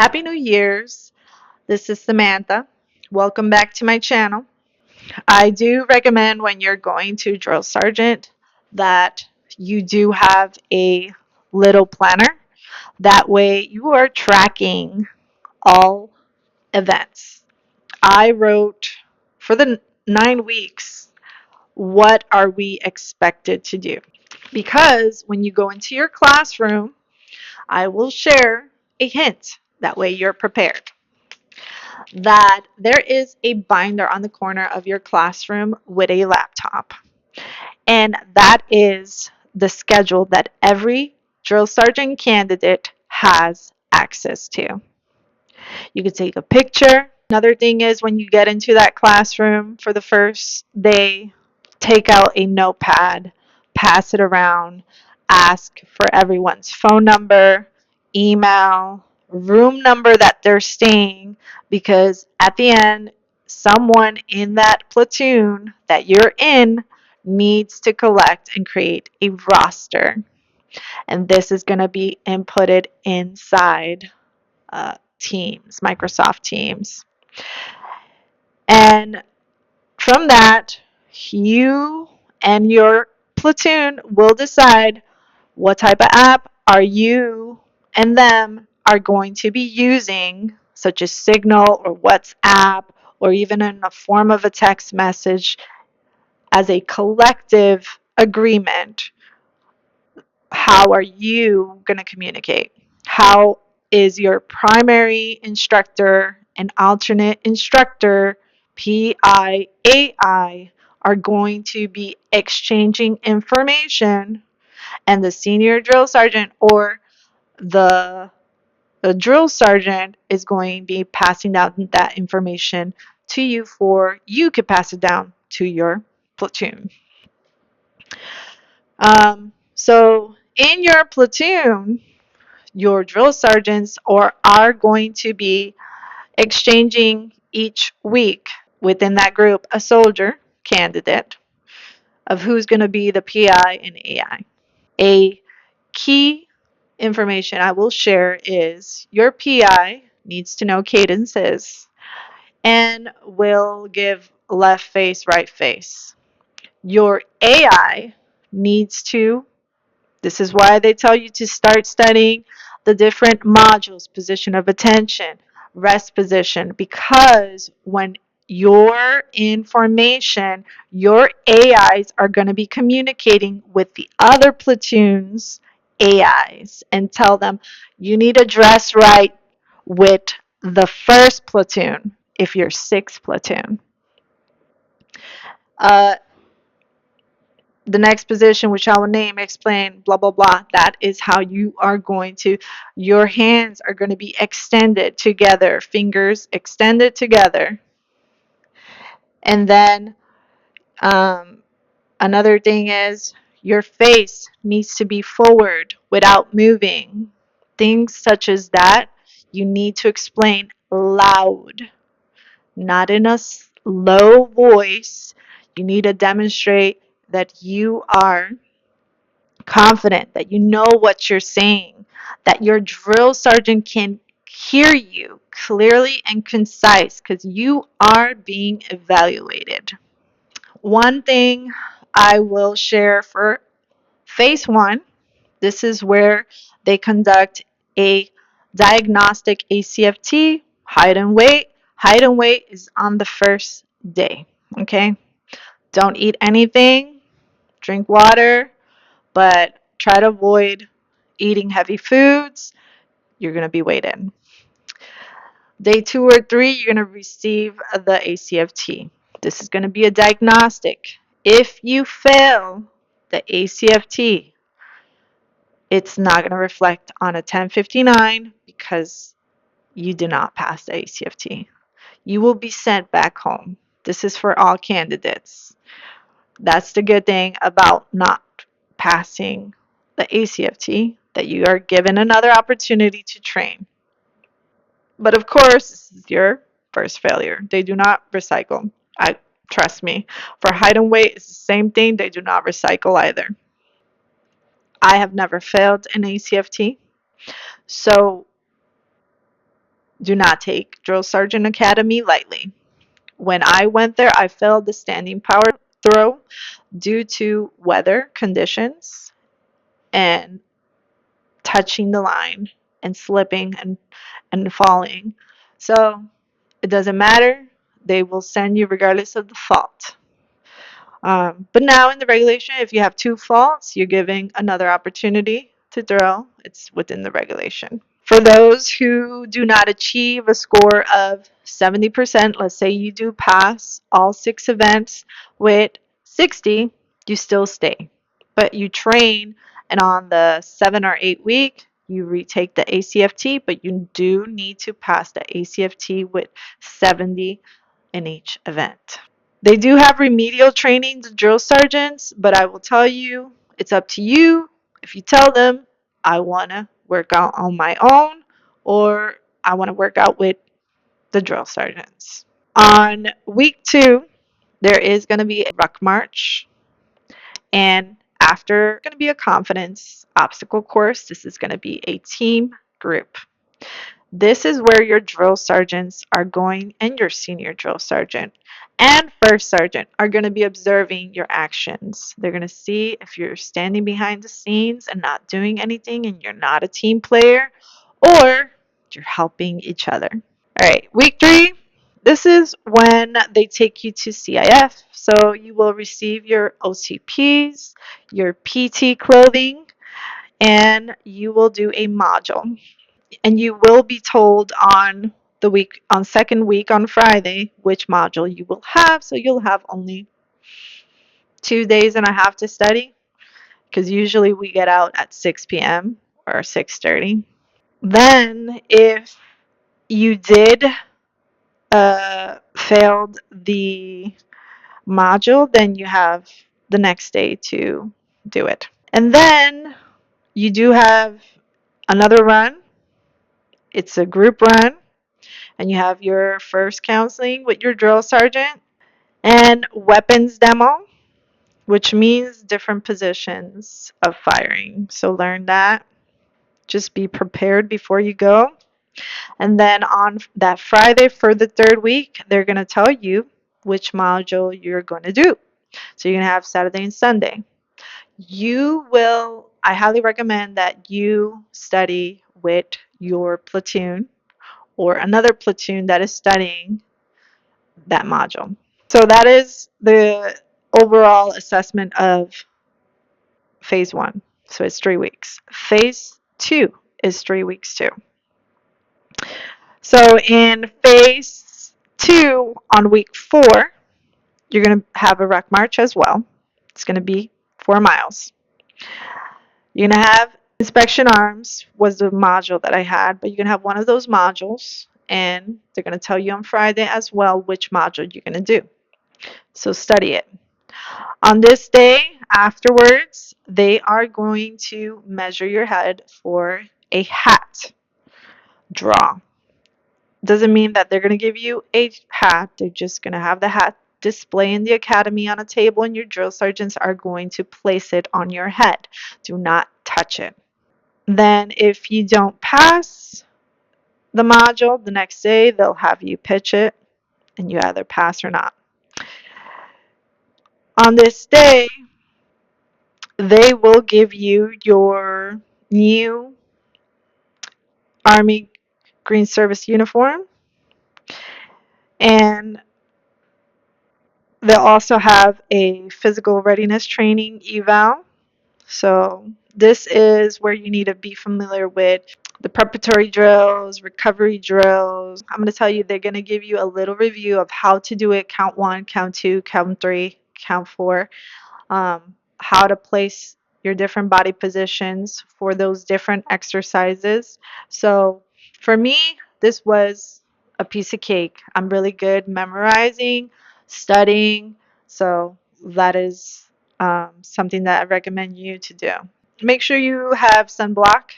Happy New Year's. This is Samantha. Welcome back to my channel. I do recommend when you're going to drill sergeant that you do have a little planner. That way you are tracking all events. I wrote for the 9 weeks, what are we expected to do? Because when you go into your classroom, I will share a hint. That way you're prepared. That there is a binder on the corner of your classroom with a laptop. And that is the schedule that every drill sergeant candidate has access to. You can take a picture. Another thing is when you get into that classroom for the first day, take out a notepad, pass it around, ask for everyone's phone number, email, room number that they're staying, because at the end, someone in that platoon that you're in needs to collect and create a roster. And this is going to be inputted inside Teams, Microsoft Teams. And from that, you and your platoon will decide what type of app are you and them are going to be using, such as Signal or WhatsApp, or even in the form of a text message as a collective agreement. How are you going to communicate? How is your primary instructor and alternate instructor, PIAI, are going to be exchanging information, and the senior drill sergeant or the, the drill sergeant is going to be passing down that information to you, for you could pass it down to your platoon. So in your platoon, your drill sergeants are going to be exchanging each week within that group a soldier candidate of who's going to be the PI and AI. A key information I will share is your PI needs to know cadences and will give left face, right face. Your AI needs to. This is why they tell you to start studying the different modules: position of attention, rest position, because when your information, your AIs are going to be communicating with the other platoons' AIs and tell them you need to dress right with the first platoon if you're sixth platoon. Uh, the next position, which I will name, explain, blah, blah, blah. That is how you are going to, your hands are going to be extended together, fingers extended together. And then another thing is your face needs to be forward without moving. Things such as that, you need to explain loud, not in a low voice. You need to demonstrate that you are confident, that you know what you're saying, that your drill sergeant can hear you clearly and concise, because you are being evaluated. One thing I will share for phase one, this is where they conduct a diagnostic ACFT, height and weight. Height and weight is on the first day. Okay, don't eat anything, drink water, but try to avoid eating heavy foods. You're going to be weighed in. Day 2 or 3, you're going to receive the ACFT. This is going to be a diagnostic. If you fail the ACFT, it's not going to reflect on a 1059 because you did not pass the ACFT. You will be sent back home. This is for all candidates. That's the good thing about not passing the ACFT, that you are given another opportunity to train. But of course, this is your first failure. They do not recycle. I trust me. For height and weight, it's the same thing. They do not recycle either. I have never failed an ACFT. So Do not take Drill Sergeant Academy lightly. When I went there, I failed the standing power throw due to weather conditions and touching the line and slipping and falling. So it doesn't matter. They will send you regardless of the fault. But now in the regulation, if you have two faults, you're giving another opportunity to throw. It's within the regulation. For those who do not achieve a score of 70%, let's say you do pass all 6 events with 60, you still stay. But you train, and on the 7 or 8 week, you retake the ACFT, but you do need to pass the ACFT with 70 in each event. They do have remedial training, the drill sergeants, but I will tell you, it's up to you. If you tell them, I want to work out on my own, or I want to work out with the drill sergeants. On week 2, there is going to be a ruck march, and after going to be a confidence obstacle course. This is going to be a team group. This is where your drill sergeants are going, and your senior drill sergeant and first sergeant are going to be observing your actions. They're going to see if you're standing behind the scenes and not doing anything and you're not a team player, or you're helping each other. All right, week 3. This is when they take you to CIF. So you will receive your OCPs, your PT clothing, and you will do a module, and you will be told on the week on second week on Friday which module you will have. So you'll have only 2 days and a half to study, because usually we get out at 6 p.m. or 6:30. Then if you did failed the module, then you have the next day to do it. And then you do have another run. It's a group run, and you have your first counseling with your drill sergeant and weapons demo, which means different positions of firing. So learn that. Just be prepared before you go. And then on that Friday for the third week, they're going to tell you which module you're going to do. So you're going to have Saturday and Sunday. I highly recommend that you study with your platoon or another platoon that is studying that module. So that is the overall assessment of phase 1. So it's 3 weeks. Phase 2 is 3 weeks too. So in phase 2 on week 4, you're going to have a ruck march as well. It's going to be 4 miles. You're going to have inspection arms was the module that I had, but you're going to have one of those modules, and they're going to tell you on Friday as well which module you're going to do. So study it. On this day afterwards, they are going to measure your head for a hat draw. Doesn't mean that they're going to give you a hat. They're just going to have the hat display in the academy on a table, and your drill sergeants are going to place it on your head. Do not touch it. Then if you don't pass the module, the next day they'll have you pitch it, and you either pass or not. On this day, they will give you your new Army Green Service uniform, and they'll also have a physical readiness training eval. So this is where you need to be familiar with the preparatory drills, recovery drills. I'm going to tell you, they're going to give you a little review of how to do it: count 1, count 2, count 3, count 4, how to place your different body positions for those different exercises. So for me, this was a piece of cake. I'm really good memorizing, studying. So that is something that I recommend you to do. Make sure you have sunblock.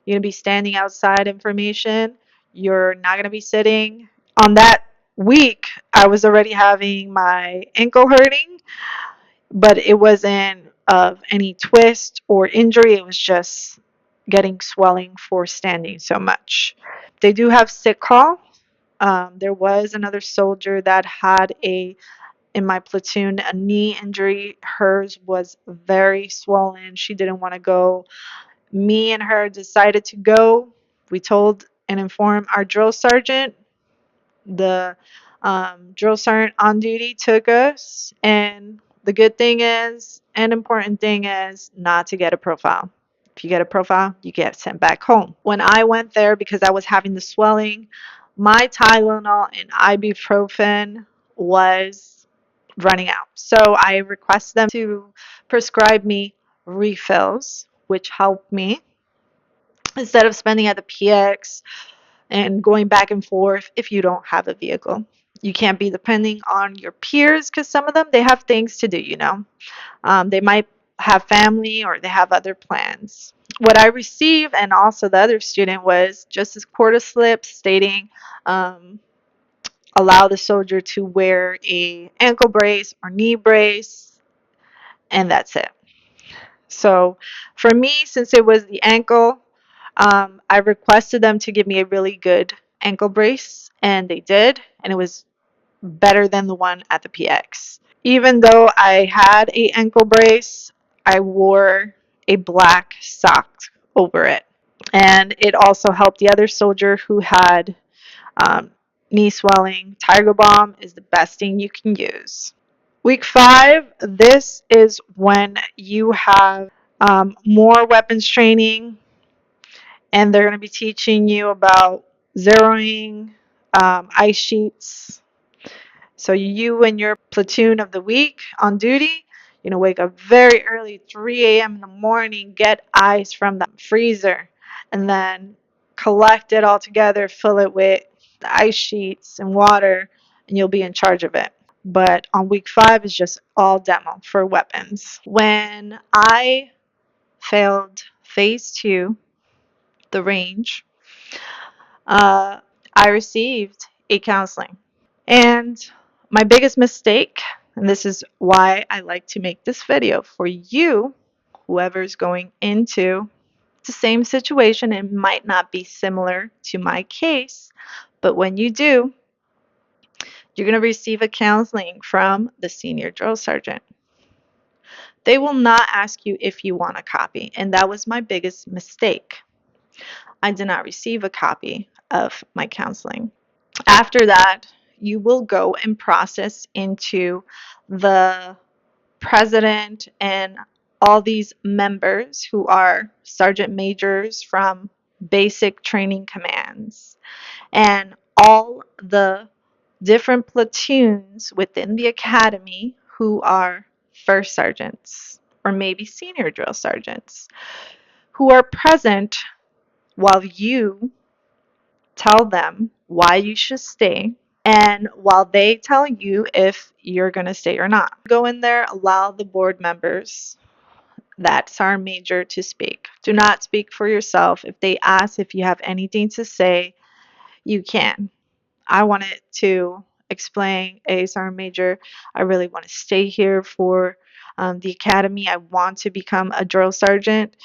You're going to be standing outside information. You're not going to be sitting. On that week, I was already having my ankle hurting, but it wasn't of any twist or injury. It was just getting swelling for standing so much. They do have sick call. There was another soldier that had in my platoon, a knee injury. Hers was very swollen. She didn't want to go. Me and her decided to go. We told and informed our drill sergeant. The drill sergeant on duty took us, and the good thing is, and important thing is, not to get a profile. If you get a profile, you get sent back home. When I went there, because I was having the swelling, my Tylenol and ibuprofen was running out. So I requested them to prescribe me refills, which helped me instead of spending at the PX and going back and forth if you don't have a vehicle. You can't be depending on your peers because some of them, they have things to do, you know. They might have family or they have other plans. What I received, and also the other student, was just this quarter slip stating um, allow the soldier to wear a ankle brace or knee brace, and that's it. So for me, since it was the ankle, I requested them to give me a really good ankle brace, and they did, and it was better than the one at the PX. Even though I had a ankle brace, I wore a black sock over it, and it also helped the other soldier who had um, knee swelling. Tiger Balm is the best thing you can use. Week 5, this is when you have more weapons training, and they're going to be teaching you about zeroing, ice sheets. So you and your platoon of the week on duty, wake up very early, 3 a.m. in the morning, get ice from the freezer, and then collect it all together, fill it with the ice sheets and water, and you'll be in charge of it. But on week 5 is just all demo for weapons. When I failed phase 2, the range, I received a counseling. And my biggest mistake, and this is why I like to make this video for you, whoever's going into the same situation, it might not be similar to my case, but when you do, you're going to receive a counseling from the senior drill sergeant. They will not ask you if you want a copy, and that was my biggest mistake. I did not receive a copy of my counseling. After that, you will go and process into the president and all these members who are sergeant majors from basic training commands and all the different platoons within the academy who are first sergeants or maybe senior drill sergeants who are present while you tell them why you should stay and while they tell you if you're going to stay or not. Go in there, allow the board members, that sergeant major, to speak. Do not speak for yourself. If they ask if you have anything to say, you can. I wanted to explain, a sergeant major, I really want to stay here for the academy. I want to become a drill sergeant.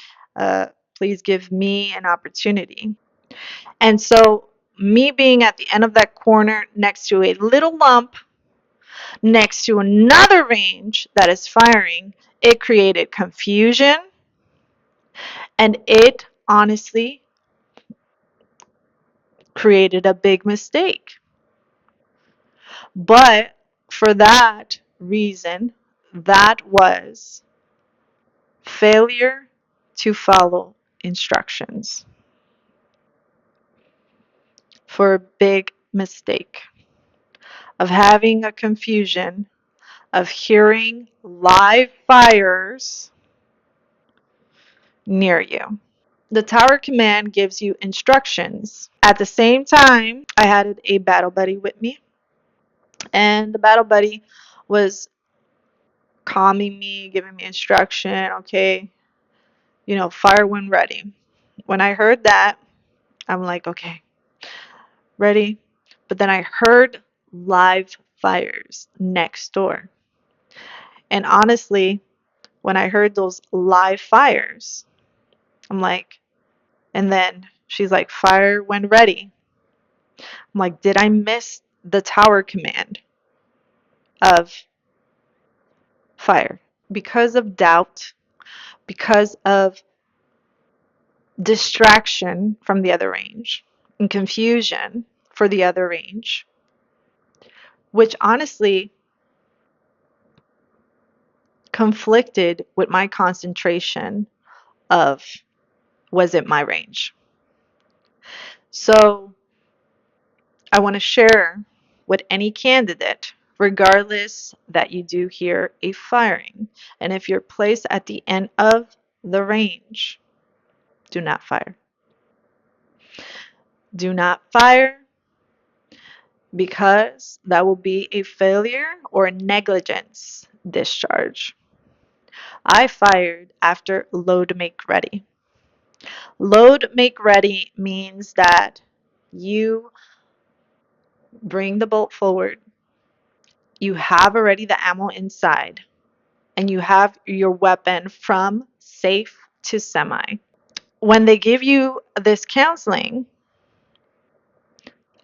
Please give me an opportunity. And so, me being at the end of that corner next to a little lump, next to another range that is firing, it created confusion, and it honestly created a big mistake. But for that reason, that was failure to follow instructions for a big mistake of having a confusion of hearing live fires near you. The tower command gives you instructions. At the same time, I had a battle buddy with me, and the battle buddy was calming me, giving me instruction. Okay, fire when ready. When I heard that, I'm like, okay, ready. But then I heard live fires next door. And honestly, when I heard those live fires, I'm like, And then she's like, fire when ready. I'm like, did I miss the tower command of fire? Because of doubt, because of distraction from the other range, and confusion for the other range, which honestly conflicted with my concentration of, was it my range? So I want to share with any candidate, regardless that you do hear a firing. And if you're placed at the end of the range, do not fire. Do not fire, because that will be a failure or negligence discharge. I fired after load make ready. Load make ready means that you bring the bolt forward, you have already the ammo inside, and you have your weapon from safe to semi. When they give you this counseling,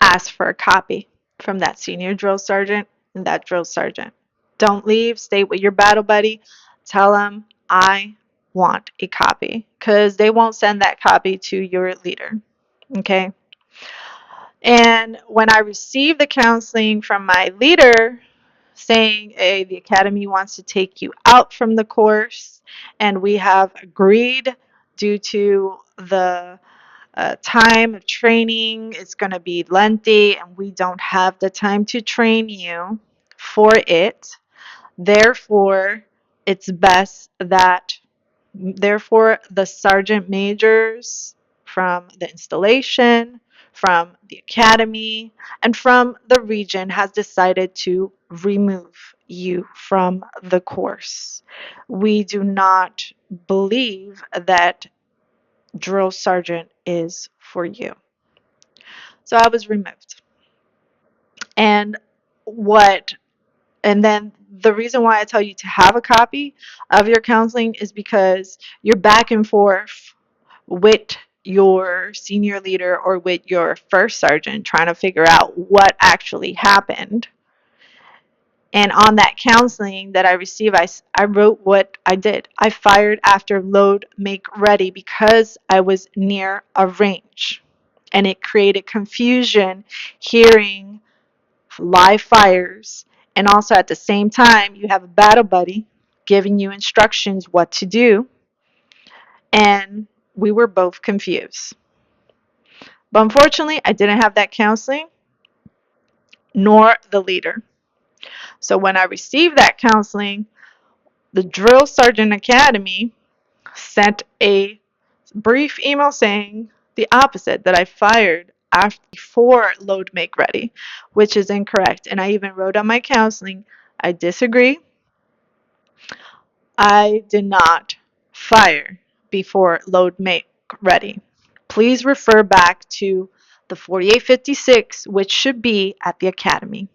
ask for a copy from that senior drill sergeant and that drill sergeant. Don't leave, stay with your battle buddy. Tell them, I want a copy, because they won't send that copy to your leader. Okay. And when I received the counseling from my leader saying, hey, the academy wants to take you out from the course, and we have agreed due to the time of training, it's going to be lengthy, and we don't have the time to train you for it. Therefore, it's best that, therefore, the sergeant majors from the installation, from the academy, and from the region has decided to remove you from the course. We do not believe that drill sergeant is for you. So I was removed. And what and then the reason why I tell you to have a copy of your counseling is because you're back and forth with your senior leader or with your first sergeant trying to figure out what actually happened. And on that counseling that I received, I wrote what I did. I fired after load make ready because I was near a range. And it created confusion hearing live fires. And also at the same time, you have a battle buddy giving you instructions what to do. And we were both confused. But unfortunately, I didn't have that counseling, nor the leader. So when I received that counseling, the Drill Sergeant Academy sent a brief email saying the opposite, that I fired after before load make ready, which is incorrect. And I even wrote on my counseling, I disagree. I did not fire before load make ready. Please refer back to the 4856, which should be at the academy.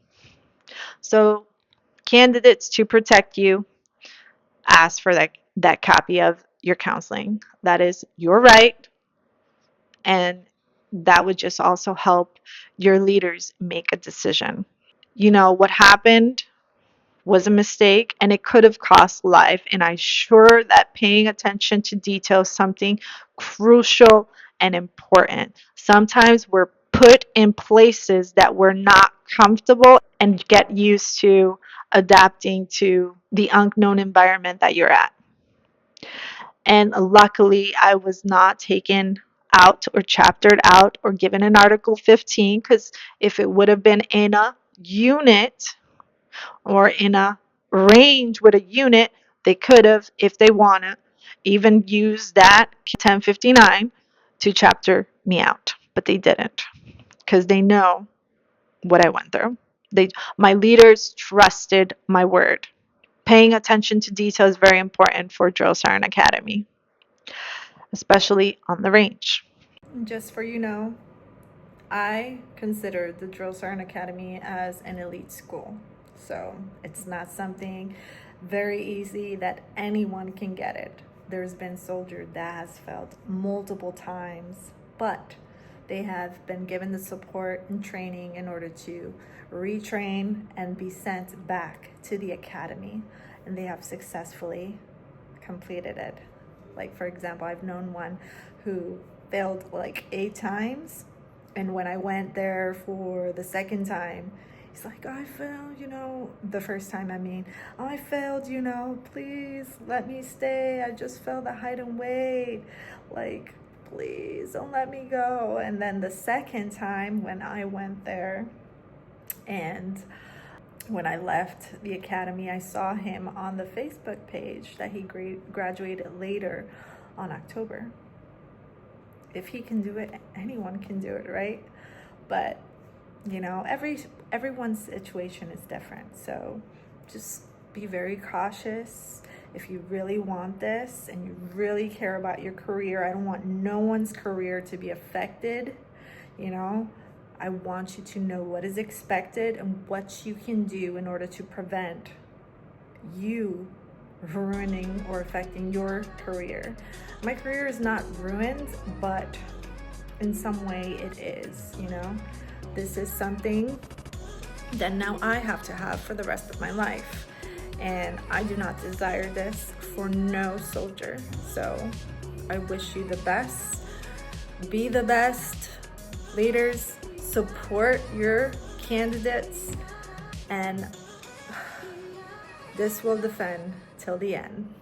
So, candidates, to protect you, ask for that copy of your counseling. That is your right, and that would just also help your leaders make a decision. You know, what happened was a mistake, and it could have cost life, and I'm sure that paying attention to detail is something crucial and important. Sometimes we're put in places that we're not comfortable and get used to adapting to the unknown environment that you're at. And luckily, I was not taken out or chaptered out or given an Article 15, because if it would have been in a unit or in a range with a unit, they could have, if they want to, even use that 1059 to chapter me out. But they didn't, because they know what I went through. My leaders trusted my word. Paying attention to detail is very important for Drill Sergeant Academy, especially on the range. Just for you know, I consider the Drill Sergeant Academy as an elite school. So it's not something very easy that anyone can get it. there's been soldiers that has failed multiple times, but they have been given the support and training in order to retrain and be sent back to the academy, and they have successfully completed it. Like, for example, I've known one who failed like 8 times, and when I went there for the second time, he's like, I failed, the first time, I failed, please let me stay. I just failed the height and weight. Like, please don't let me go. And then the second time when I went there, and when I left the academy, I saw him on the Facebook page that he graduated later on October. If he can do it, anyone can do it, right? But everyone's situation is different. So just be very cautious. If you really want this and you really care about your career, I don't want no one's career to be affected. I want you to know what is expected and what you can do in order to prevent you ruining or affecting your career. My career is not ruined, but in some way it is. This is something that now I have to have for the rest of my life, and I do not desire this for no soldier. So I wish you the best. Be the best. Leaders, support your candidates, and this will defend till the end.